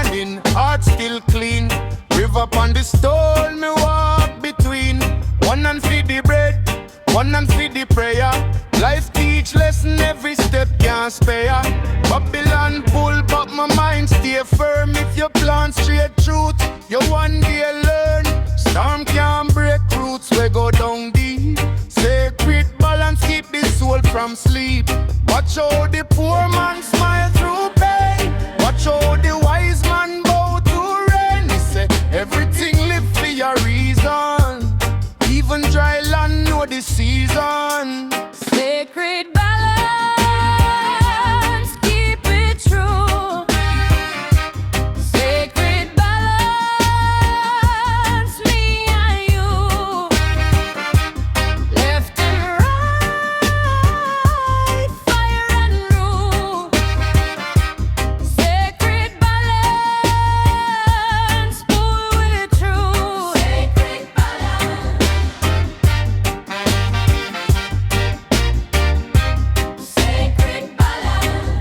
garden, heart still clean. River upon the stone, me walk between. One hand feed the bread, one hand feed the prayer. Life teach lesson, every step can't spare. Babylon pull, but my mind stay firm. If you plant straight truth, you one day learn. Storm can't break roots, we go down deep. Sacred balance, keep the soul from sleep. Watch how the poor man smile through pain. Watch how the wise man bow to rain. He say, everything live for your reason. Even dry land know the season. Sacred balance, keep it true. Sacred balance, me and you. Left and right, fire and rule. Sacred balance, pull it true. Sacred balance. Sacred balance.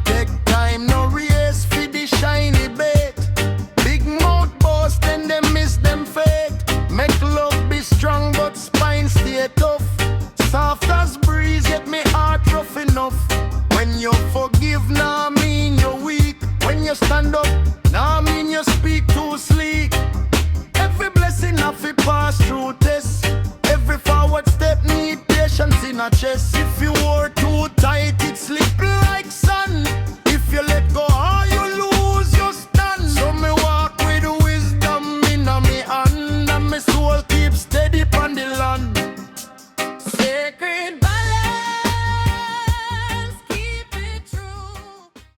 Take time, no race for the shiny bait. Big mouth boast and them miss them fate. Make love be strong but spine stay tough. Soft as breeze yet me heart rough enough. When you forgive nah mean you're weak. When you stand up nah mean you speak too sleek. Every blessing have to pass through tests. Every forward step need patience in a chest. If you hold too tight, it slip like sun. If you let go, all you lose, you stand. So me walk with wisdom in a me hand, and me soul keep steady on the land. Sacred